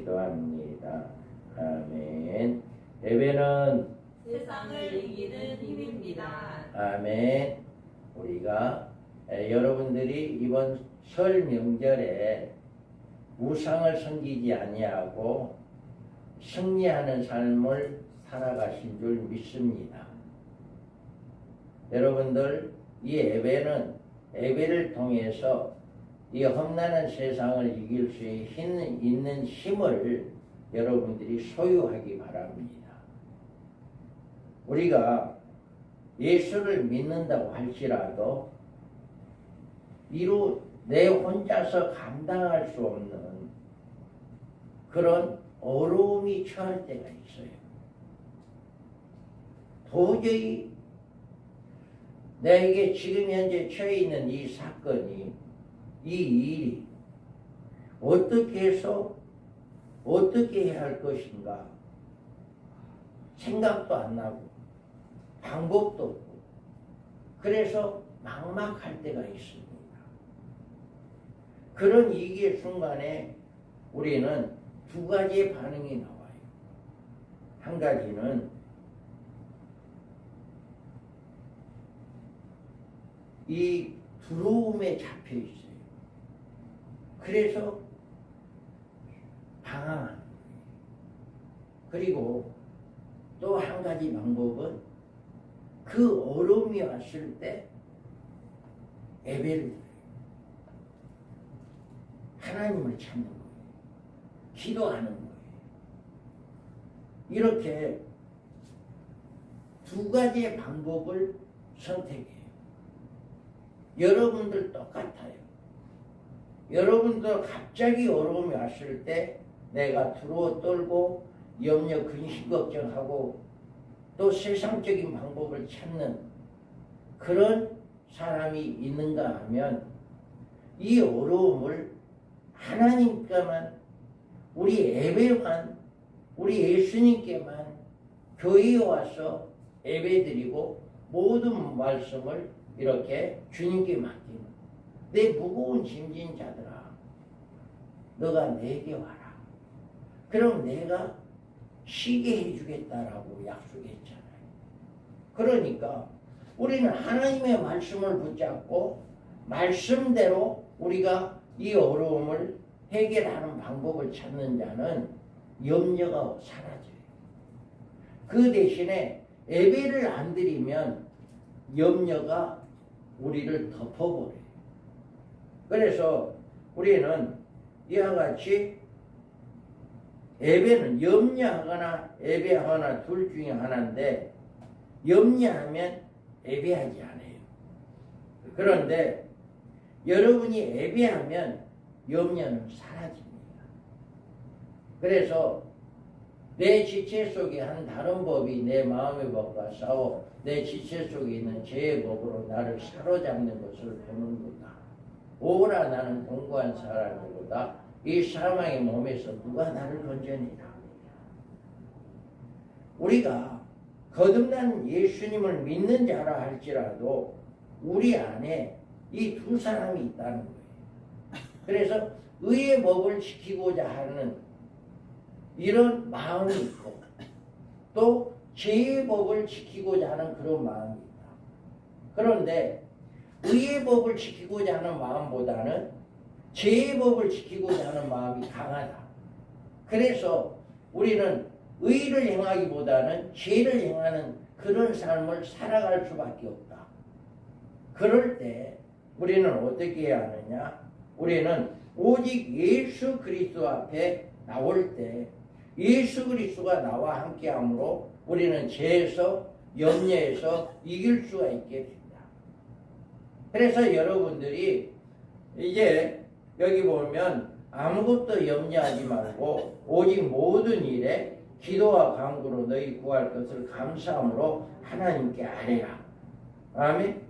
기도합니다. 아멘. 예배는 세상을 이기는 힘입니다. 아멘. 우리가 여러분들이 이번 설 명절에 우상을 섬기지 아니하고 승리하는 삶을 살아가신 줄 믿습니다. 여러분들 이 예배를 통해서 이 험난한 세상을 이길 수 있는 힘을 여러분들이 소유하기 바랍니다. 우리가 예수를 믿는다고 할지라도 내 혼자서 감당할 수 없는 그런 어려움이 처할 때가 있어요. 도저히 내게 지금 현재 처해 있는 이 사건이, 이 일이 어떻게 해서 어떻게 해야 할 것인가 생각도 안 나고 방법도 없고 그래서 막막할 때가 있습니다. 그런 위기의 순간에 우리는 두 가지의 반응이 나와요. 한 가지는 이 두려움에 잡혀 있어요. 그래서 방황하는 거예요. 그리고 또 한 가지 방법은 그 어려움이 왔을 때 예배를 드려요. 하나님을 찾는 거예요. 기도하는 거예요. 이렇게 두 가지의 방법을 선택해요. 여러분들 똑같아요. 여러분들 갑자기 어려움이 왔을 때 내가 두려워 떨고 염려 근심 걱정하고 또 세상적인 방법을 찾는 그런 사람이 있는가 하면 이 어려움을 하나님께만, 우리 예배만, 우리 예수님께만 교회에 와서 예배드리고 모든 말씀을 이렇게 주님께 맡기는, 내 무거운 짐진 자들아 너가 내게 와라. 그럼 내가 쉬게 해주겠다라고 약속했잖아요. 그러니까 우리는 하나님의 말씀을 붙잡고 말씀대로 우리가 이 어려움을 해결하는 방법을 찾는 자는 염려가 사라져요. 그 대신에 예배를 안 드리면 염려가 우리를 덮어버려요. 그래서 우리는 이와 같이 예배는 염려하거나 예배하거나 둘 중에 하나인데, 염려하면 예배하지 않아요. 그런데 여러분이 예배하면 염려는 사라집니다. 그래서 내 지체 속에 한 다른 법이 내 마음의 법과 싸워 내 지체 속에 있는 죄의 법으로 나를 사로잡는 것을 보는구나. 오라 나는 공고한 사람이로다. 이 사망의 몸에서 누가 나를 건져내라. 우리가 거듭난 예수님을 믿는 자라 할지라도 우리 안에 이 두 사람이 있다는 거예요. 그래서 의의 법을 지키고자 하는 이런 마음이 있고 또 죄의 법을 지키고자 하는 그런 마음이 있다. 그런데 의의 법을 지키고자 하는 마음보다는 죄의 법을 지키고자 하는 마음이 강하다. 그래서 우리는 의를 행하기보다는 죄를 행하는 그런 삶을 살아갈 수밖에 없다. 그럴 때 우리는 어떻게 해야 하느냐? 우리는 오직 예수 그리스도 앞에 나올 때 예수 그리스도가 나와 함께함으로 우리는 죄에서 염려에서 이길 수가 있게 됩니다. 그래서 여러분들이 이제 여기 보면 아무것도 염려하지 말고 오직 모든 일에 기도와 간구로 너희 구할 것을 감사함으로 하나님께 아뢰라. 아멘.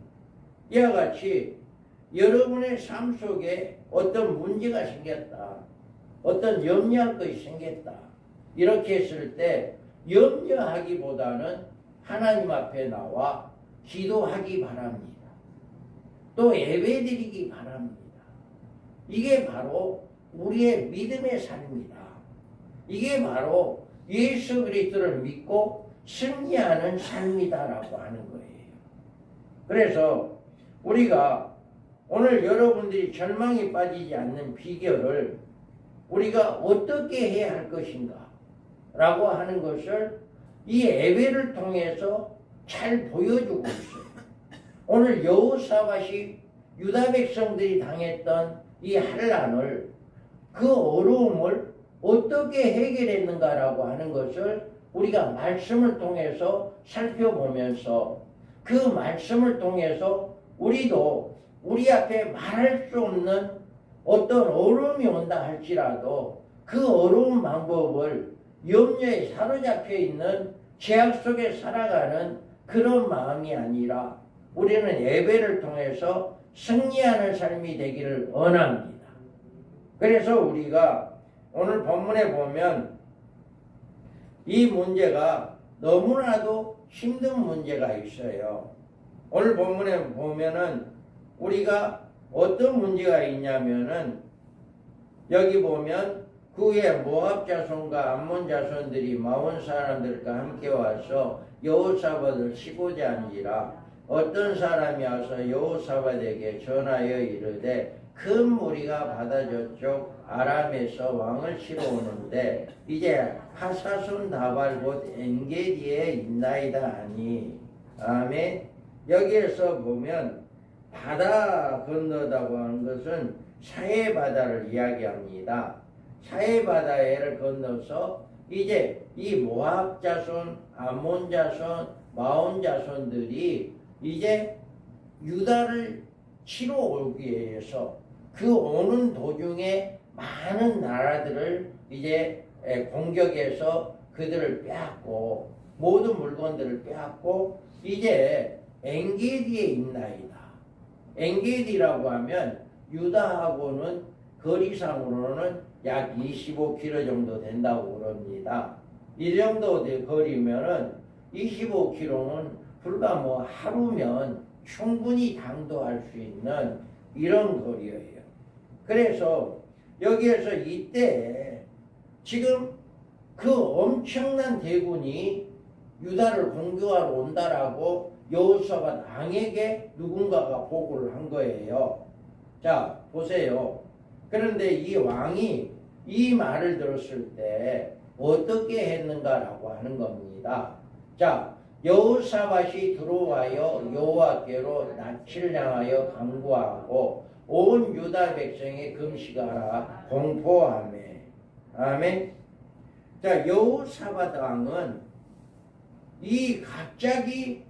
이와 같이 여러분의 삶 속에 어떤 문제가 생겼다, 어떤 염려할 것이 생겼다, 이렇게 했을 때 염려하기보다는 하나님 앞에 나와 기도하기 바랍니다. 또 예배드리기 바랍니다. 이게 바로 우리의 믿음의 삶이다. 이게 바로 예수 그리스도를 믿고 승리하는 삶이다라고 하는 거예요. 그래서 우리가 오늘 여러분들이 절망에 빠지지 않는 비결을 우리가 어떻게 해야 할 것인가 라고 하는 것을 이 예배를 통해서 잘 보여주고 있어요. 오늘 여호사밧이 유다 백성들이 당했던 이 환난을, 그 어려움을 어떻게 해결했는가라고 하는 것을 우리가 말씀을 통해서 살펴보면서 그 말씀을 통해서 우리도 우리 앞에 말할 수 없는 어떤 어려움이 온다 할지라도 그 어려운 방법을 염려에 사로잡혀 있는 죄악 속에 살아가는 그런 마음이 아니라 우리는 예배를 통해서 승리하는 삶이 되기를 원합니다. 그래서 우리가 오늘 본문에 보면 이 문제가 너무나도 힘든 문제가 있어요. 오늘 본문에 보면은 우리가 어떤 문제가 있냐면은 여기 보면 그 후에 모압 자손과 암몬 자손들이 마온 사람들과 함께 와서 여호사밧을 치고자 한지라 어떤 사람이 와서 여호사밧에게 전하여 이르되 큰 무리가 바다 저쪽 아람에서 왕을 치러 오는데 이제 하사손 다발 곧 엔게디에 있나이다 하니. 아멘. 여기에서 보면 바다 건너다고 하는 것은 사해 바다를 이야기합니다. 사해 바다를 건너서 이제 이 모압 자손, 암몬 자손, 마온 자손들이 이제 유다를 치러 오기 위해서 그 오는 도중에 많은 나라들을 이제 공격해서 그들을 빼앗고 모든 물건들을 빼앗고 이제 엔게디에 있나이다. 엔게디라고 하면 유다하고는 거리상으로는 약 25km 정도 된다고 그럽니다. 이 정도 거리면은 25km는 불과 뭐 하루면 충분히 당도할 수 있는 이런 거리예요. 그래서 여기에서 이때 지금 그 엄청난 대군이 유다를 공격하러 온다라고 여호사밧 왕에게 누군가가 보고를 한 거예요. 자, 보세요. 그런데 이 왕이 이 말을 들었을 때 어떻게 했는가라고 하는 겁니다. 자, 여호사밧이 들어와요 여호와께로 낯을 향하여 간구하고 온 유다 백성이 금식하라 공포하매. 아멘. 자, 여호사밧 왕은 이 갑자기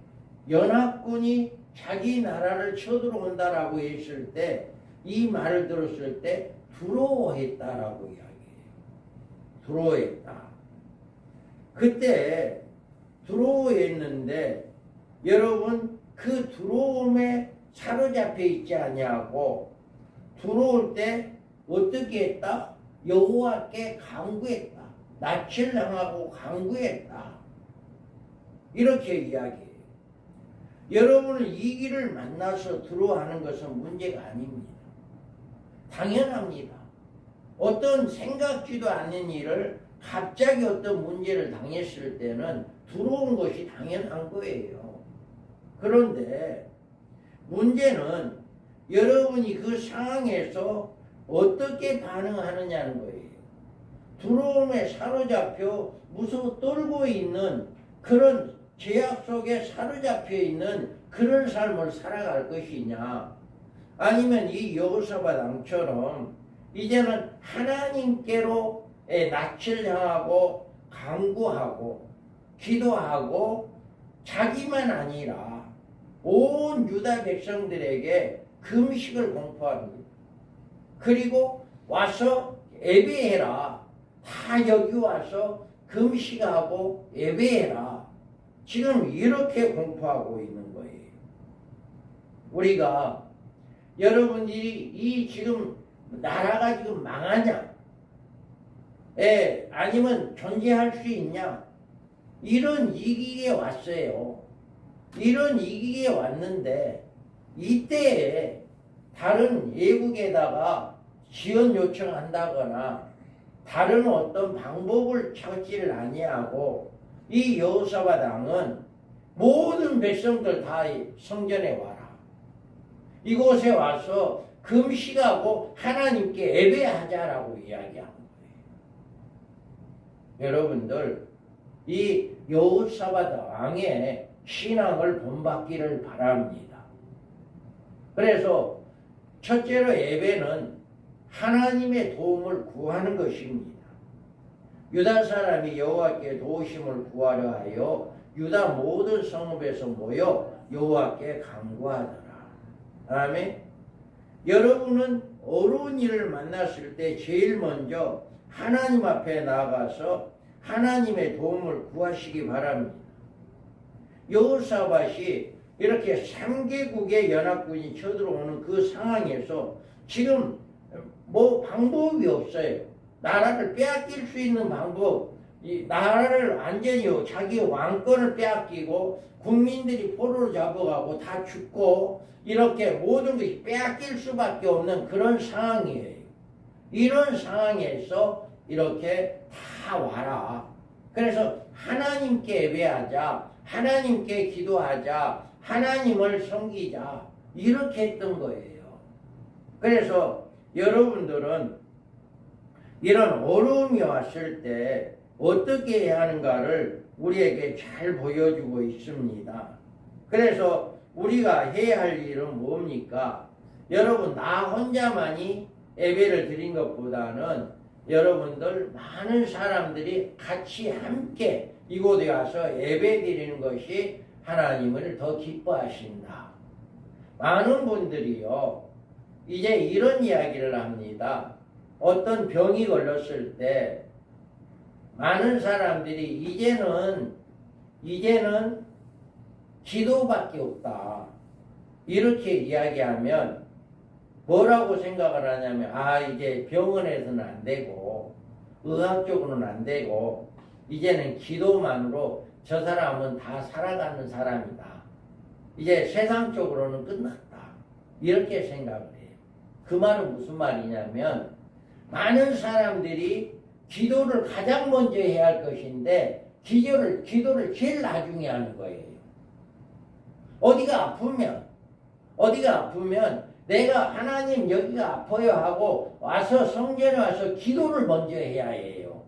연합군이 자기 나라를 쳐들어온다라고 했을 때 이 말을 들었을 때 두려워했다라고 이야기해요. 두려워했다. 그때 두려워했는데 여러분 그 두려움에 사로잡혀 있지 아니하고 두려울 때 어떻게 했다? 여호와께 간구했다. 낯을 향하고 간구했다. 이렇게 이야기해요. 여러분은 이 길을 만나서 두려워하는 것은 문제가 아닙니다. 당연합니다. 어떤 생각지도 않는 일을 갑자기 어떤 문제를 당했을 때는 두려운 것이 당연한 거예요. 그런데 문제는 여러분이 그 상황에서 어떻게 반응하느냐는 거예요. 두려움에 사로잡혀 무서워 떨고 있는 그런 죄악 속에 사로잡혀 있는 그런 삶을 살아갈 것이냐, 아니면 이 여호사밧 왕처럼 이제는 하나님께로 낯을 향하고 간구하고 기도하고 자기만 아니라 온 유다 백성들에게 금식을 공포합니다. 그리고 와서 예배해라. 다 여기 와서 금식하고 예배해라. 지금 이렇게 공포하고 있는 거예요. 우리가 여러분들이 이 지금 나라가 지금 망하냐? 아니면 존재할 수 있냐? 이런 위기에 왔어요. 이런 위기에 왔는데 이때에 다른 외국에다가 지원 요청한다거나 다른 어떤 방법을 찾지를 아니하고 이 여호사밧 왕은 모든 백성들 다 성전에 와라. 이곳에 와서 금식하고 하나님께 예배하자라고 이야기한 거예요. 여러분들 이 여호사밧 왕의 신앙을 본받기를 바랍니다. 그래서 첫째로 예배는 하나님의 도움을 구하는 것입니다. 유다 사람이 여호와께 도우심을 구하려 하여 유다 모든 성읍에서 모여 여호와께 간구하더라. 아멘. 여러분은 어려운 일을 만났을 때 제일 먼저 하나님 앞에 나아가서 하나님의 도움을 구하시기 바랍니다. 여호사밧이 이렇게 3개국의 연합군이 쳐들어오는 그 상황에서 지금 뭐 방법이 없어요. 나라를 빼앗길 수 있는 방법, 이 나라를 완전히 자기 왕권을 빼앗기고 국민들이 포로로 잡아가고 다 죽고 이렇게 모든 것이 빼앗길 수밖에 없는 그런 상황이에요. 이런 상황에서 이렇게 다 와라. 그래서 하나님께 예배하자, 하나님께 기도하자, 하나님을 섬기자 이렇게 했던 거예요. 그래서 여러분들은 이런 어려움이 왔을 때 어떻게 해야 하는가를 우리에게 잘 보여주고 있습니다. 그래서 우리가 해야 할 일은 뭡니까? 여러분 나 혼자만이 예배를 드린 것보다는 여러분들 많은 사람들이 같이 함께 이곳에 와서 예배 드리는 것이 하나님을 더 기뻐하신다. 많은 분들이요 이제 이런 이야기를 합니다. 어떤 병이 걸렸을 때 많은 사람들이 이제는 기도밖에 없다. 이렇게 이야기하면 뭐라고 생각을 하냐면 이제 병원에서는 안 되고 의학적으로는 안 되고 이제는 기도만으로 저 사람은 다 살아가는 사람이다. 이제 세상적으로는 끝났다. 이렇게 생각을 해요. 그 말은 무슨 말이냐면 많은 사람들이 기도를 가장 먼저 해야 할 것인데 기도를 제일 나중에 하는 거예요. 어디가 아프면 내가 하나님 여기가 아파요 하고 와서 성전에 와서 기도를 먼저 해야 해요.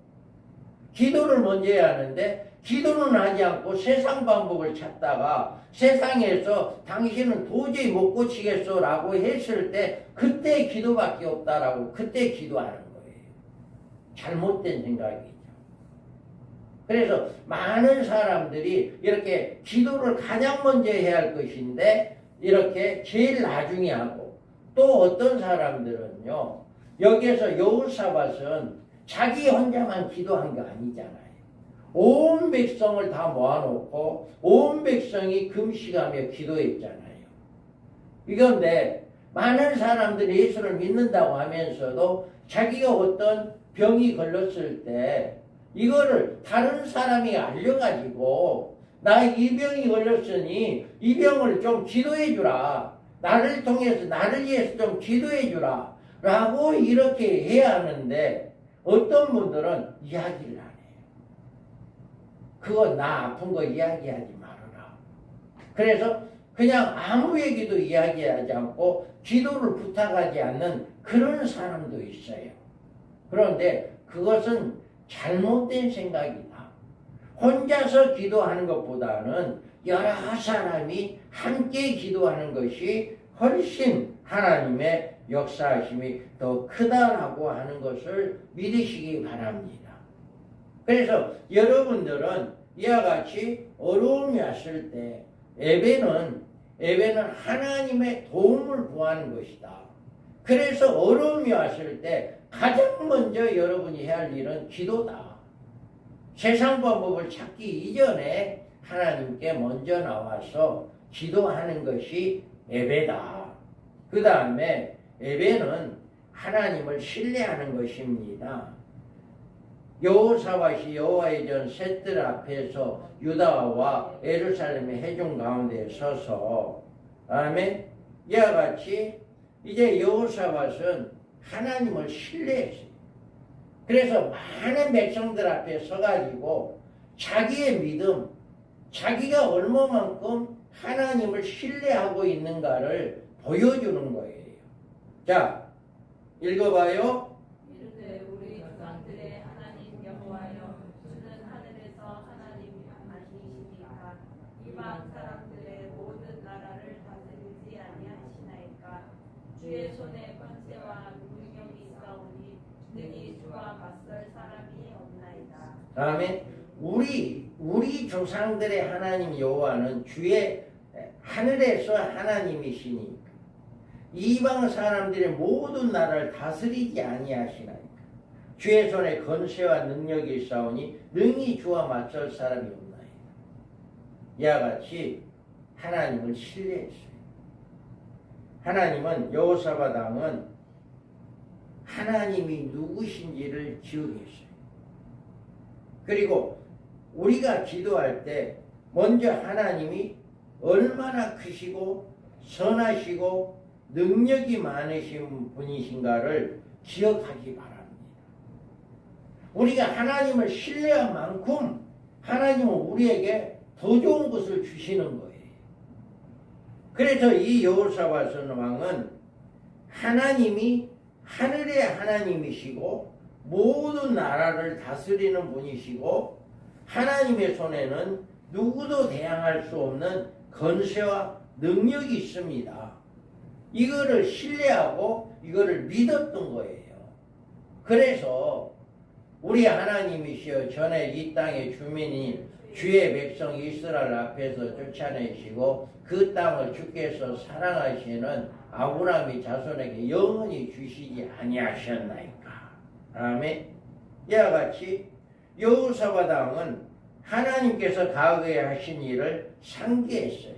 기도를 먼저 해야 하는데 기도는 하지 않고 세상 방법을 찾다가 세상에서 당신은 도저히 못 고치겠어 라고 했을 때 그때 기도밖에 없다라고 그때 기도하는 거예요. 잘못된 생각이죠. 그래서 많은 사람들이 이렇게 기도를 가장 먼저 해야 할 것인데 이렇게 제일 나중에 하고 또 어떤 사람들은요 여기에서 여호사밧은 자기 혼자만 기도한 게 아니잖아요. 온 백성을 다 모아놓고 온 백성이 금식하며 기도했잖아요. 이건데 많은 사람들이 예수를 믿는다고 하면서도 자기가 어떤 병이 걸렸을 때 이거를 다른 사람이 알려가지고 나 이 병이 걸렸으니 이 병을 좀 기도해 주라. 나를 통해서 나를 위해서 좀 기도해 주라. 라고 이렇게 해야 하는데 어떤 분들은 이야기를 안 해요. 그거 나 아픈 거 이야기하지 말아라. 그래서 그냥 아무 얘기도 이야기하지 않고 기도를 부탁하지 않는 그런 사람도 있어요. 그런데 그것은 잘못된 생각이다. 혼자서 기도하는 것보다는 여러 사람이 함께 기도하는 것이 훨씬 하나님의 역사하심이 더 크다라고 하는 것을 믿으시기 바랍니다. 그래서 여러분들은 이와 같이 어려움이 왔을 때 예배는 하나님의 도움을 구하는 것이다. 그래서 어려움이 왔을 때 가장 먼저 여러분이 해야 할 일은 기도다. 세상 방법을 찾기 이전에 하나님께 먼저 나와서 기도하는 것이 예배다. 그 다음에 예배는 하나님을 신뢰하는 것입니다. 여호사밧이 여호와의 전 셋들 앞에서 유다와 예루살렘의 회중 가운데 서서 아멘. 이와 같이 이제 여호사밧은 하나님을 신뢰했어요. 그래서 많은 백성들 앞에 서가지고 자기의 믿음, 자기가 얼마만큼 하나님을 신뢰하고 있는가를 보여주는 거예요. 자, 읽어봐요. 이르되 우리 조상들의 하나님 여호와여, 주는 하늘에서 하나님 아니시니까 이방 사람들의 모든 나라를 다스리지 아니하시나이까. 주의 손에 권세와 능력이 있사오니 능히 주와 맞설 사람이 없나이다. 아멘. 우리 조상들의 하나님 여호와는 주의 하늘에서 하나님이시니 이방 사람들의 모든 나라를 다스리지 아니하시나이까. 주의 손에 권세와 능력이 있사오니 능히 주와 맞설 사람이 없나이다. 이와 같이 하나님을 신뢰했어요. 하나님은 여호사밧 왕은 하나님이 누구신지를 기억했어요. 그리고 우리가 기도할 때 먼저 하나님이 얼마나 크시고 선하시고 능력이 많으신 분이신가를 기억하기 바랍니다. 우리가 하나님을 신뢰한 만큼 하나님은 우리에게 더 좋은 것을 주시는 거예요. 그래서 이 여호사밧 왕은 하나님이 하늘의 하나님이시고 모든 나라를 다스리는 분이시고 하나님의 손에는 누구도 대항할 수 없는 권세와 능력이 있습니다. 이거를 신뢰하고 이거를 믿었던 거예요. 그래서 우리 하나님이시여 전에 이 땅의 주민이 주의 백성 이스라엘 앞에서 쫓아내시고 그 땅을 주께서 사랑하시는 아브라함의 자손에게 영원히 주시지 아니하셨나이까. 아멘. 이와 같이 여호사밧 왕은 하나님께서 과거에 하신 일을 상기했어요.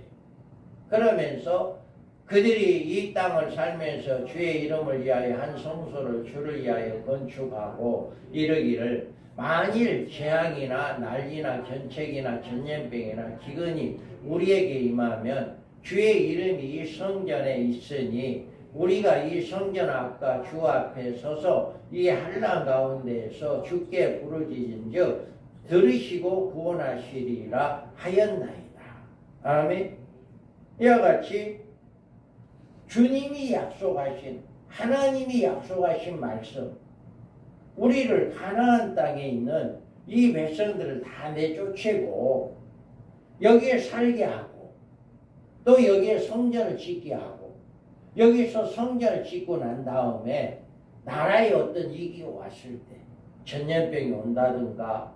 그러면서 그들이 이 땅을 살면서 주의 이름을 위하여 한 성소를 주를 위하여 건축하고 이르기를 만일 재앙이나 난리나 견책이나 전염병이나 기근이 우리에게 임하면 주의 이름이 이 성전에 있으니 우리가 이 성전 앞과 주 앞에 서서 이 한란 가운데에서 주께 부르짖은즉 들으시고 구원하시리라 하였나이다. 아멘. 이와 같이 주님이 약속하신 하나님이 약속하신 말씀, 우리를 가나안 땅에 있는 이 백성들을 다 내쫓고 여기에 살게 하고 또 여기에 성전을 짓게 하고 여기서 성전을 짓고 난 다음에 나라에 어떤 위기가 왔을 때 전염병이 온다든가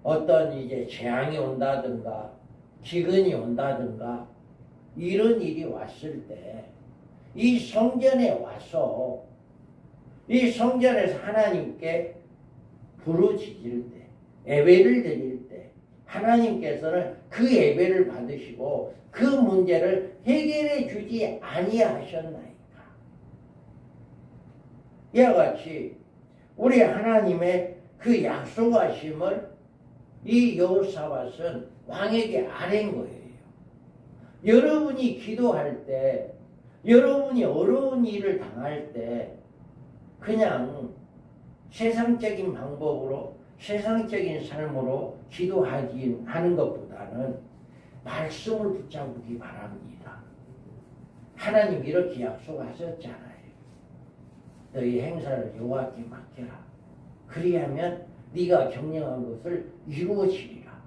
어떤 이제 재앙이 온다든가 기근이 온다든가 이런 일이 왔을 때 이 성전에 와서 이 성전에서 하나님께 부르짖을 때 예배를 드릴 때 하나님께서는 그 예배를 받으시고 그 문제를 해결해 주지 아니하셨나이까. 이와 같이 우리 하나님의 그 약속하심을 이 여호사밧은 왕에게 아뢰는 거예요. 여러분이 기도할 때 여러분이 어려운 일을 당할 때 그냥 세상적인 방법으로 세상적인 삶으로 기도하는 것보다는 말씀을 붙잡기 바랍니다. 하나님 이렇게 약속하셨잖아요. 너희 행사를 여호와께 맡겨라. 그리하면 네가 경영한 것을 이루어지리라.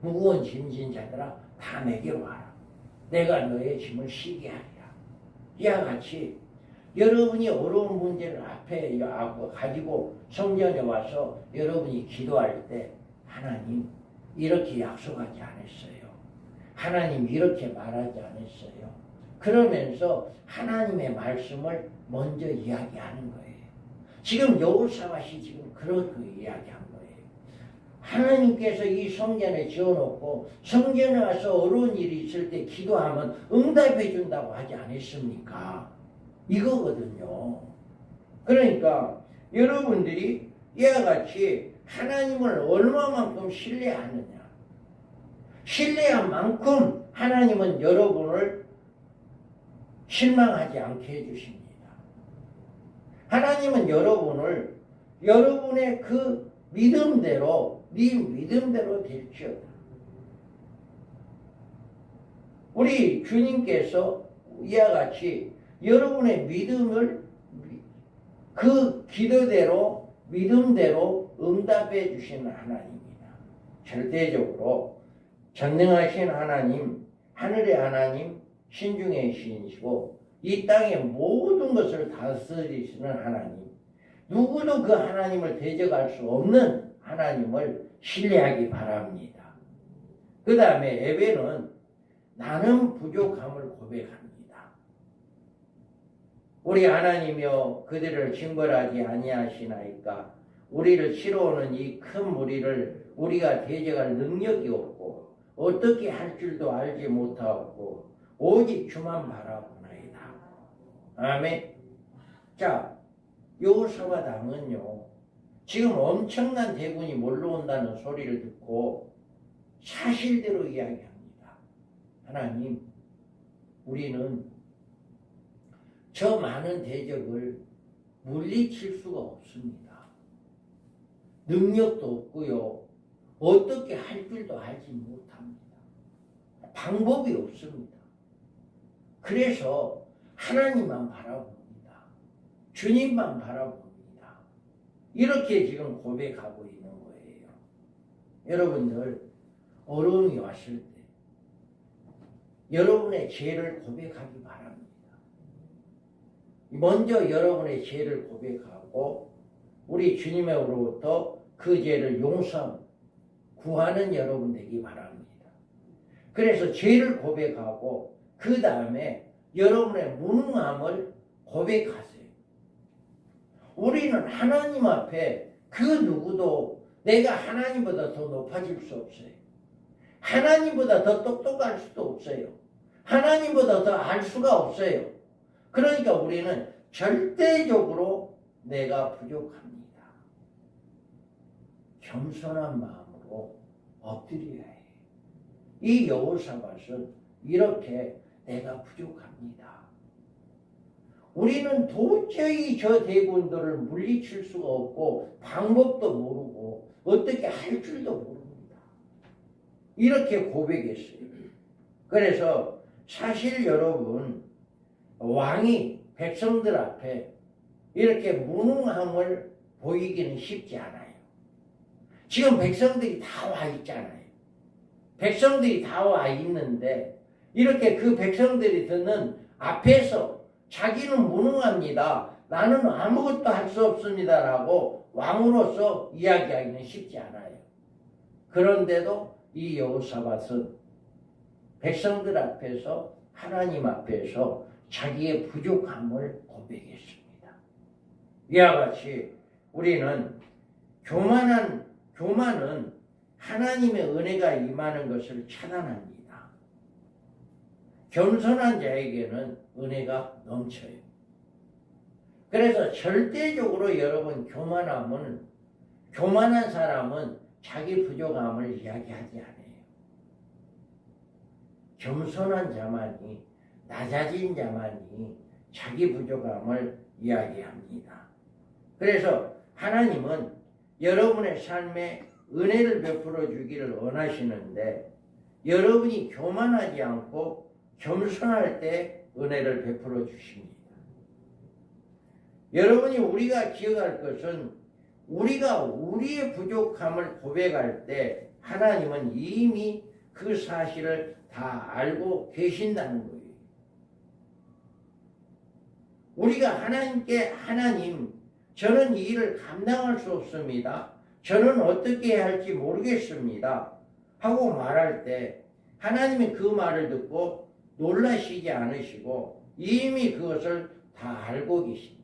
무거운 짐진 자들아 다 내게로 와라. 내가 너의 짐을 쉬게 하리라. 이와 같이 여러분이 어려운 문제를 앞에 가지고 성전에 와서 여러분이 기도할 때 하나님 이렇게 약속하지 않았어요. 하나님 이렇게 말하지 않았어요. 그러면서 하나님의 말씀을 먼저 이야기하는 거예요. 지금 여호사밧이 지금 그렇게 이야기한 거예요. 하나님께서 이 성전에 지어놓고 성전에 와서 어려운 일이 있을 때 기도하면 응답해 준다고 하지 않았습니까? 이거거든요. 그러니까 여러분들이 이와 같이 하나님을 얼마만큼 신뢰하느냐. 신뢰한 만큼 하나님은 여러분을 실망하지 않게 해주십니다. 하나님은 여러분을 여러분의 그 믿음대로 네 믿음대로 될지어다. 우리 주님께서 이와 같이 여러분의 믿음을 그 기도대로 믿음대로 응답해 주시는 하나님입니다. 절대적으로 전능하신 하나님, 하늘의 하나님, 신중의 신이시고 이 땅의 모든 것을 다스리시는 하나님, 누구도 그 하나님을 대적할 수 없는 하나님을 신뢰하기 바랍니다. 그 다음에 예배는 나는 부족함을 고백합니다. 우리 하나님이여 그들을 징벌하지 아니하시나이까. 우리를 치러오는 이 큰 무리를 우리가 대적할 능력이 없고 어떻게 할 줄도 알지 못하고 오직 주만 바라보나이다. 아멘. 자, 여호사밧 왕은요 지금 엄청난 대군이 몰려온다는 소리를 듣고 사실대로 이야기합니다. 하나님, 우리는 저 많은 대적을 물리칠 수가 없습니다. 능력도 없고요. 어떻게 할 줄도 알지 못합니다. 방법이 없습니다. 그래서 하나님만 바라봅니다. 주님만 바라봅니다. 이렇게 지금 고백하고 있는 거예요. 여러분들 어려움이 왔을 때 여러분의 죄를 고백하기 바랍니다. 먼저 여러분의 죄를 고백하고 우리 주님으로부터 그 죄를 용서 구하는 여러분 되기 바랍니다. 그래서 죄를 고백하고 그 다음에 여러분의 무능함을 고백하세요. 우리는 하나님 앞에 그 누구도 내가 하나님보다 더 높아질 수 없어요. 하나님보다 더 똑똑할 수도 없어요. 하나님보다 더 알 수가 없어요. 그러니까 우리는 절대적으로 내가 부족합니다. 겸손한 마음으로 엎드려야 해요. 이 여호사밧은 이렇게 내가 부족합니다. 우리는 도저히 저 대군들을 물리칠 수가 없고 방법도 모르고 어떻게 할 줄도 모릅니다. 이렇게 고백했어요. 그래서 사실 여러분 왕이 백성들 앞에 이렇게 무능함을 보이기는 쉽지 않아요. 지금 백성들이 다 와 있잖아요. 백성들이 다 와 있는데 이렇게 그 백성들이 듣는 앞에서 자기는 무능합니다. 나는 아무것도 할 수 없습니다. 라고 왕으로서 이야기하기는 쉽지 않아요. 그런데도 이 여호사밧은 백성들 앞에서 하나님 앞에서 자기의 부족함을 고백했습니다. 이와 같이 우리는 교만은 하나님의 은혜가 임하는 것을 차단합니다. 겸손한 자에게는 은혜가 넘쳐요. 그래서 절대적으로 여러분 교만한 사람은 자기 부족함을 이야기하지 않아요. 겸손한 자만이 낮아진 자만이 자기 부족함을 이야기합니다. 그래서 하나님은 여러분의 삶에 은혜를 베풀어 주기를 원하시는데 여러분이 교만하지 않고 겸손할 때 은혜를 베풀어 주십니다. 여러분이 우리가 기억할 것은 우리가 우리의 부족함을 고백할 때 하나님은 이미 그 사실을 다 알고 계신다는 거예요. 우리가 하나님께 하나님, 저는 이 일을 감당할 수 없습니다. 저는 어떻게 해야 할지 모르겠습니다. 하고 말할 때 하나님이 그 말을 듣고 놀라시지 않으시고 이미 그것을 다 알고 계신다.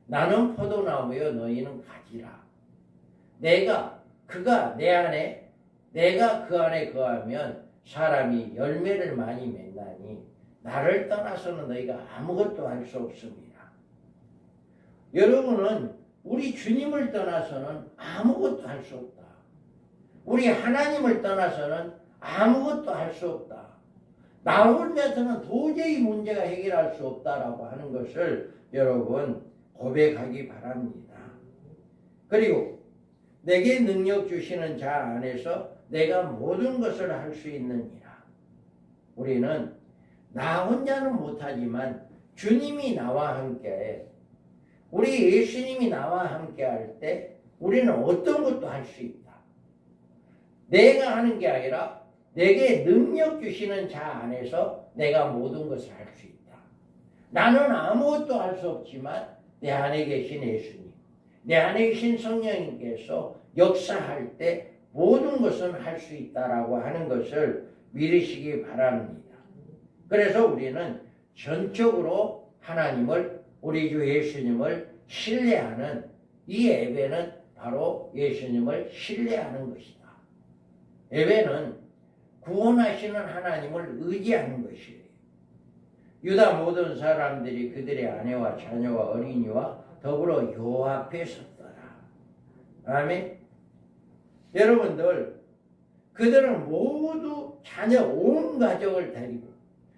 나는 포도나무여 너희는 가지라. 그가 내 안에, 내가 그 안에 거하면 사람이 열매를 많이 맺나니 나를 떠나서는 너희가 아무것도 할 수 없습니다. 여러분은 우리 주님을 떠나서는 아무것도 할 수 없다. 우리 하나님을 떠나서는 아무것도 할 수 없다. 나 혼자서는 도저히 문제가 해결할 수 없다라고 하는 것을 여러분 고백하기 바랍니다. 그리고 내게 능력 주시는 자 안에서 내가 모든 것을 할 수 있느니라. 우리는 나 혼자는 못하지만 주님이 나와 함께, 우리 예수님이 나와 함께 할 때 우리는 어떤 것도 할 수 있다. 내가 하는 게 아니라 내게 능력 주시는 자 안에서 내가 모든 것을 할 수 있다. 나는 아무것도 할 수 없지만 내 안에 계신 예수님, 내 안에 계신 성령님께서 역사할 때 모든 것은 할 수 있다라고 하는 것을 믿으시기 바랍니다. 그래서 우리는 전적으로 하나님을, 우리 주 예수님을 신뢰하는, 이 예배는 바로 예수님을 신뢰하는 것이다. 예배는 구원하시는 하나님을 의지하는 것이에요. 유다 모든 사람들이 그들의 아내와 자녀와 어린이와 더불어 여호와 앞에 섰더라. 아멘. 여러분들, 그들은 모두 자녀 온 가족을 데리고,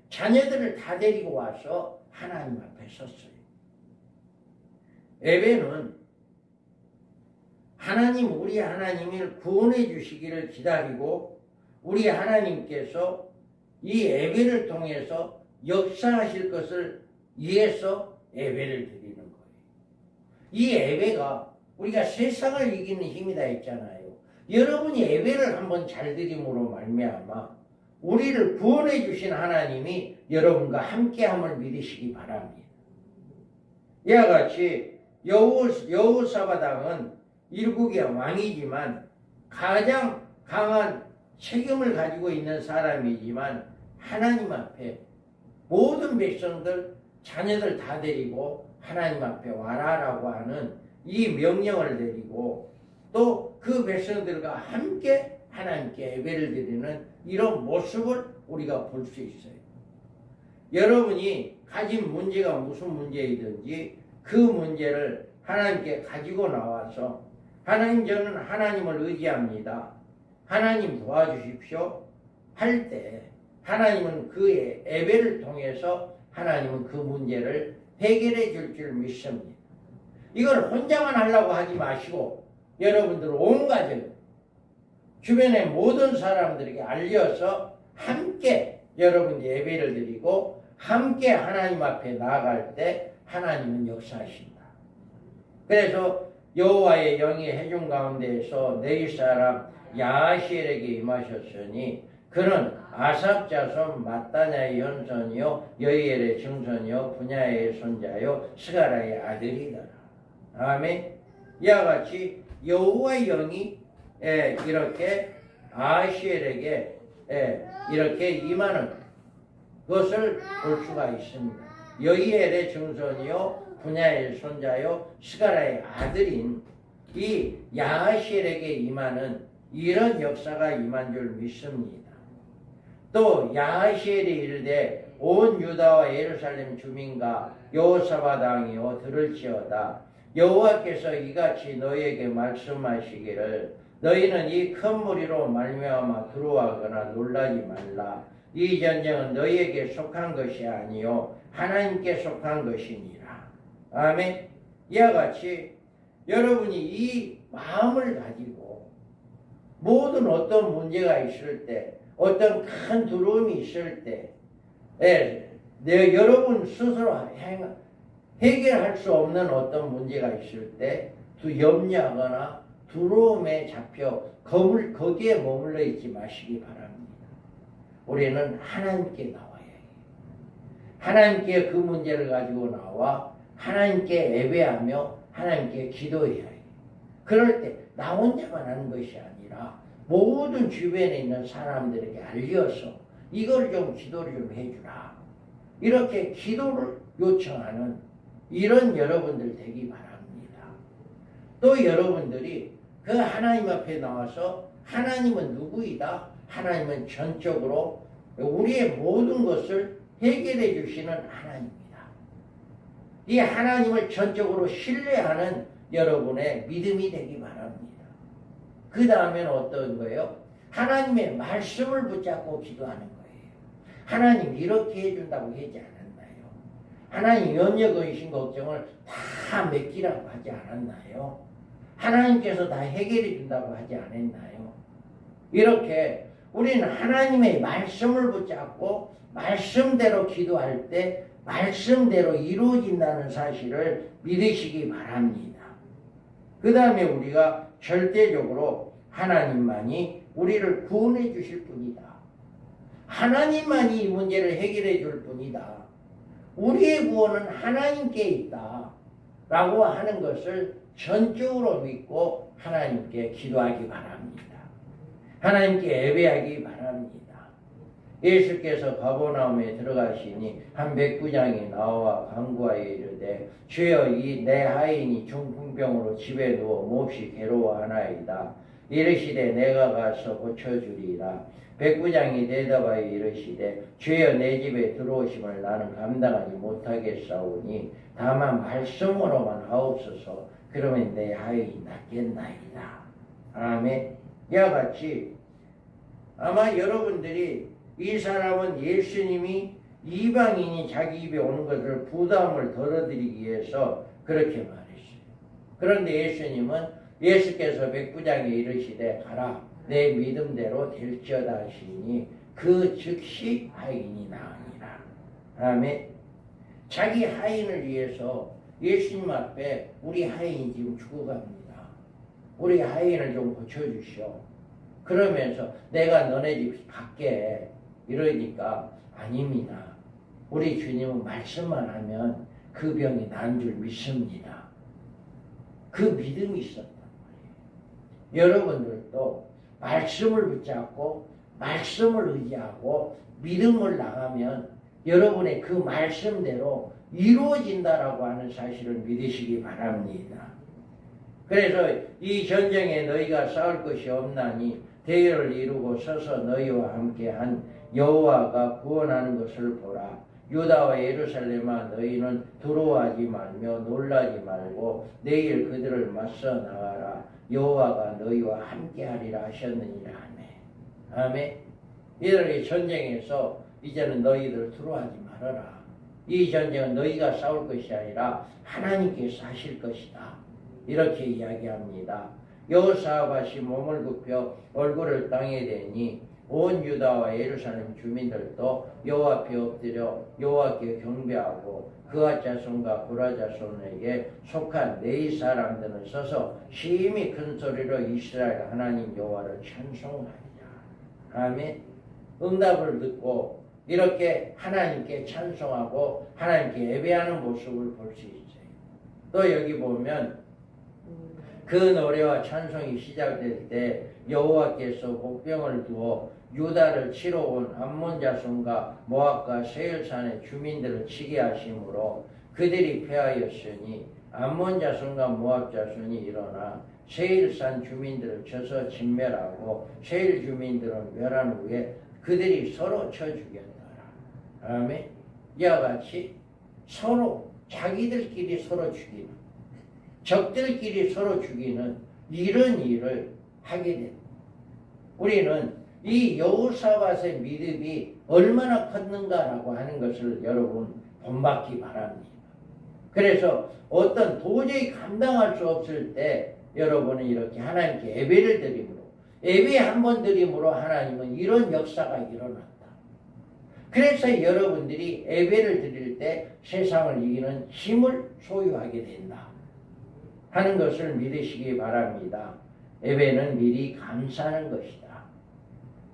자녀들을 다 데리고 와서 하나님 앞에 섰어요. 예배는 하나님, 우리 하나님을 구원해 주시기를 기다리고 우리 하나님께서 이 예배를 통해서 역사하실 것을 위해서 예배를 드리는 거예요. 이 예배가 우리가 세상을 이기는 힘이다 했잖아요. 여러분이 예배를 한번 잘 드림으로 말미암아 우리를 구원해 주신 하나님이 여러분과 함께함을 믿으시기 바랍니다. 이와 같이 여호사밧 왕은 일국의 왕이지만 가장 강한 책임을 가지고 있는 사람이지만 하나님 앞에 모든 백성들, 자녀들 다 데리고 하나님 앞에 와라라고 하는 이 명령을 내리고 또 그 백성들과 함께 하나님께 예배를 드리는 이런 모습을 우리가 볼 수 있어요. 여러분이 가진 문제가 무슨 문제이든지 그 문제를 하나님께 가지고 나와서 하나님, 저는 하나님을 의지합니다. 하나님 도와주십시오. 할 때 하나님은 그 예배를 통해서 하나님은 그 문제를 해결해 줄 믿습니다. 이걸 혼자만 하려고 하지 마시고 여러분들 온 가족, 주변의 모든 사람들에게 알려서 함께 여러분 예배를 드리고 함께 하나님 앞에 나아갈 때 하나님은 역사하신다. 그래서 여호와의 영이 회중 가운데에서 네 사람 야하시엘에게 임하셨으니 그는 아삽 자손 마따냐의 현손이요 여이엘의 증손이요 분야의 손자요 스가라의 아들이더라. 아멘. 이와 같이 여호와의 영이 이렇게 아하시엘에게 이렇게 임하는 것을 볼 수가 있습니다. 여이엘의 증손이요 분야의 손자요 스가라의 아들인 이 야하시엘에게 임하는 이런 역사가 임한 줄 믿습니다. 또 야하시엘이 이르되 온 유다와 예루살렘 주민과 여호사밧 왕이여 들을지어다. 여호와께서 이같이 너희에게 말씀하시기를 너희는 이 큰 무리로 말미암아 두려워하거나 놀라지 말라. 이 전쟁은 너희에게 속한 것이 아니요 하나님께 속한 것이니라. 아멘. 이와 같이 여러분이 이 마음을 가지고 모든 어떤 문제가 있을 때, 어떤 큰 두려움이 있을 때, 여러분 스스로 해결할 수 없는 어떤 문제가 있을 때 염려하거나 두려움에 잡혀 거기에 머물러 있지 마시기 바랍니다. 우리는 하나님께 나와야 해요. 하나님께 그 문제를 가지고 나와 하나님께 예배하며 하나님께 기도해야 해요. 그럴 때 나 혼자만 하는 것이 아니라 모든 주변에 있는 사람들에게 알려서 이걸 좀 기도를 좀 해주라. 이렇게 기도를 요청하는 이런 여러분들 되기 바랍니다. 또 여러분들이 그 하나님 앞에 나와서 하나님은 누구이다? 하나님은 전적으로 우리의 모든 것을 해결해 주시는 하나님입니다. 이 하나님을 전적으로 신뢰하는 여러분의 믿음이 되기 바랍니다. 그 다음에는 어떤 거예요? 하나님의 말씀을 붙잡고 기도하는 거예요. 하나님 이렇게 해준다고 하지 않았나요? 하나님 염려, 근심, 걱정을 다 맡기라고 하지 않았나요? 하나님께서 다 해결해 준다고 하지 않았나요? 이렇게 우리는 하나님의 말씀을 붙잡고 말씀대로 기도할 때 말씀대로 이루어진다는 사실을 믿으시기 바랍니다. 그 다음에 우리가 절대적으로 하나님만이 우리를 구원해 주실 분이다. 하나님만이 이 문제를 해결해 줄 분이다. 우리의 구원은 하나님께 있다. 라고 하는 것을 전적으로 믿고 하나님께 기도하기 바랍니다. 하나님께 예배하기 바랍니다. 예수께서 가버나움에 들어가시니 한 백부장이 나와 간구하여 이르되 주여 이 내 하인이 중풍병으로 집에 누워 몹시 괴로워하나이다. 이르시되 내가 가서 고쳐주리라. 백부장이 대답하여 이르시되 주여 내 집에 들어오심을 나는 감당하지 못하겠사오니 다만 말씀으로만 하옵소서. 그러면 내 하인이 낫겠나이다. 아멘. 이와 같이 아마 여러분들이 이 사람은 예수님이 이방인이 자기 입에 오는 것을 부담을 덜어드리기 위해서 그렇게 말했어요. 그런데 예수께서 백부장에 이르시되 가라 내 믿음대로 될지어다 하시니 그 즉시 하인이 나으니라. 아멘. 자기 하인을 위해서 예수님 앞에 우리 하인이 지금 죽어갑니다. 우리 하인을 좀 고쳐주시오. 그러면서 내가 너네 집 갈게. 이러니까 아닙니다. 우리 주님은 말씀만 하면 그 병이 난 줄 믿습니다. 그 믿음이 있었단 말이에요. 여러분들도 말씀을 붙잡고 말씀을 의지하고 믿음을 나가면 여러분의 그 말씀대로 이루어진다라고 하는 사실을 믿으시기 바랍니다. 그래서 이 전쟁에 너희가 싸울 것이 없나니 대열을 이루고 서서 너희와 함께한 여호와가 구원하는 것을 보라. 유다와 예루살렘아 너희는 두려워하지 말며 놀라지 말고 내일 그들을 맞서 나가라. 여호와가 너희와 함께하리라 하셨느니라. 아멘. 아멘. 이들의 전쟁에서 이제는 너희들 두려워하지 말아라. 이 전쟁은 너희가 싸울 것이 아니라 하나님께서 하실 것이다. 이렇게 이야기합니다. 여호사밧이 몸을 굽혀 얼굴을 땅에 대니 온 유다와 예루살렘 주민들도 여호와 앞에 엎드려 여호와께 경배하고 그아 자손과 구라 자손에게 속한 네 사람들은 서서 심히 큰 소리로 이스라엘 하나님 여호와를 찬송하리라. 아멘. 응답을 듣고 이렇게 하나님께 찬송하고 하나님께 예배하는 모습을 볼 수 있어요. 또 여기 보면 그 노래와 찬송이 시작될 때 여호와께서 복병을 두어 유다를 치러 온 암몬 자손과 모압과 세일산의 주민들을 치게 하심으로 그들이 패하였으니 암몬 자손과 모압 자손이 일어나 세일산 주민들을 쳐서 진멸하고 세일 주민들은 멸한 후에 그들이 서로 쳐 죽였더라. 아멘. 이와 같이 서로 자기들끼리 서로 죽이는 적들끼리 서로 죽이는 이런 일을 하게 됩니다. 우리는 이 여호사밧의 믿음이 얼마나 컸는가라고 하는 것을 여러분 본받기 바랍니다. 그래서 어떤 도저히 감당할 수 없을 때 여러분은 이렇게 하나님께 예배를 드림으로 예배 한 번 드림으로 하나님은 이런 역사가 일어났다. 그래서 여러분들이 예배를 드릴 때 세상을 이기는 힘을 소유하게 된다 하는 것을 믿으시기 바랍니다. 예배는 미리 감사하는 것이다.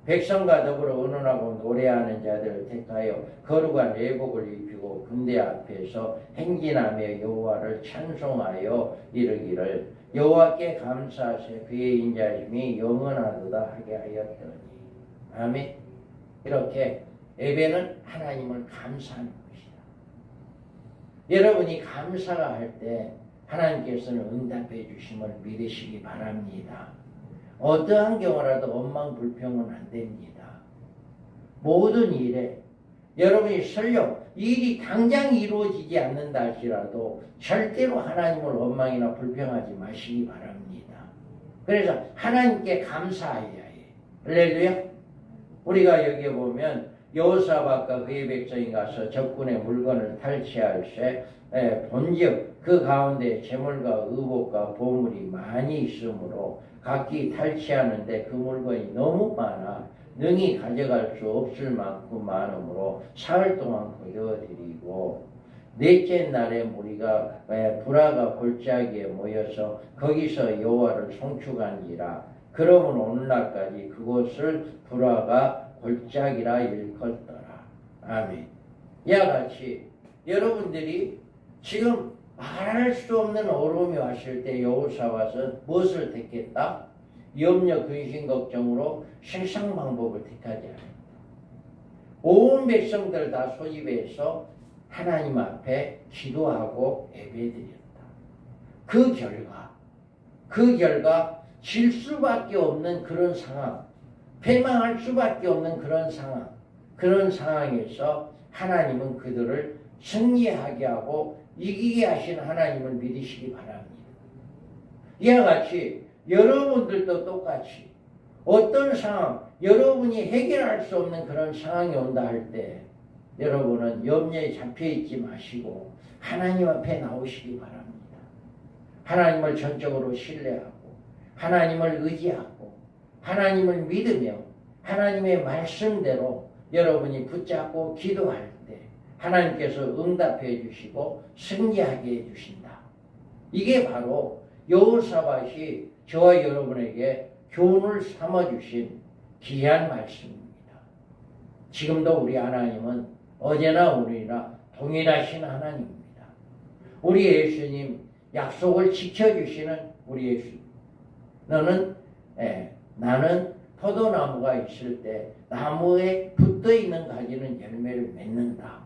백성과 더불어 의논하고 노래하는 자들을 택하여 거룩한 예복을 입히고 군대 앞에서 행진하며 여호와를 찬송하여 이르기를 여호와께 감사하세 그의 인자심이 영원하도다 하게 하였더니. 아멘. 이렇게 예배는 하나님을 감사하는 것이다. 여러분이 감사가 할 때 하나님께서는 응답해 주심을 믿으시기 바랍니다. 어떠한 경우라도 원망 불평은 안 됩니다. 모든 일에 여러분이 설령 일이 당장 이루어지지 않는다 할지라도 절대로 하나님을 원망이나 불평하지 마시기 바랍니다. 그래서 하나님께 감사해야 해요. 할렐루야. 우리가 여기 보면 여호사밧과 그의 백성이 가서 적군의 물건을 탈취할 때 본즉 그 가운데 재물과 의복과 보물이 많이 있으므로 각기 탈취하는데 그 물건이 너무 많아 능히 가져갈 수 없을 만큼 많으므로 사흘 동안 거두어드리고 넷째 날에 무리가 불화가 골짜기에 모여서 거기서 여호와를 송축한지라. 그러면 오늘날까지 그곳을 불화가 골짜기라 일컫더라. 아멘. 이와 같이 여러분들이 지금 말할 수 없는 어려움이 왔을 때 여호사밧은 무엇을 택했다? 염려, 근심, 걱정으로 세상 방법을 택하지 않았다. 온 백성들 다 소집해서 하나님 앞에 기도하고 예배드렸다. 그 결과 질 수밖에 없는 그런 상황, 패망할 수밖에 없는 그런 상황에서 하나님은 그들을 승리하게 하고 이기게 하신 하나님을 믿으시기 바랍니다. 이와 같이 여러분들도 똑같이 어떤 상황, 여러분이 해결할 수 없는 그런 상황이 온다 할 때 여러분은 염려에 잡혀있지 마시고 하나님 앞에 나오시기 바랍니다. 하나님을 전적으로 신뢰하고 하나님을 의지하고 하나님을 믿으며 하나님의 말씀대로 여러분이 붙잡고 기도할 때 하나님께서 응답해 주시고 승리하게 해주신다. 이게 바로 여호사밧이 저와 여러분에게 교훈을 삼아주신 귀한 말씀입니다. 지금도 우리 하나님은 어제나 오늘이나 동일하신 하나님입니다. 우리 예수님 약속을 지켜주시는 우리 예수님. 나는 포도나무가 있을 때 나무에 붙어있는 가지는 열매를 맺는다.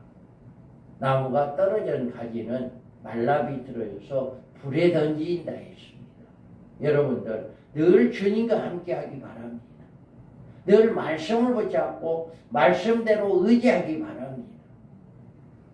나무가 떨어진 가지는 말라비틀어져서 불에 던진다 했습니다. 여러분들 늘 주님과 함께하기 바랍니다. 늘 말씀을 붙잡고 말씀대로 의지하기 바랍니다.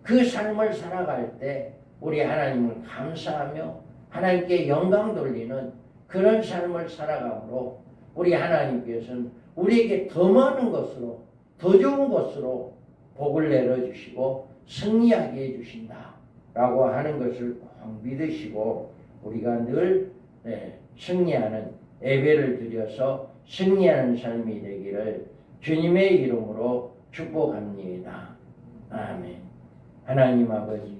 그 삶을 살아갈 때 우리 하나님을 감사하며 하나님께 영광 돌리는 그런 삶을 살아가므로 우리 하나님께서는 우리에게 더 많은 것으로 더 좋은 것으로 복을 내려주시고 승리하게 해주신다 라고 하는 것을 꼭 믿으시고 우리가 늘 승리하는 예배를 드려서 승리하는 삶이 되기를 주님의 이름으로 축복합니다. 아멘. 하나님 아버지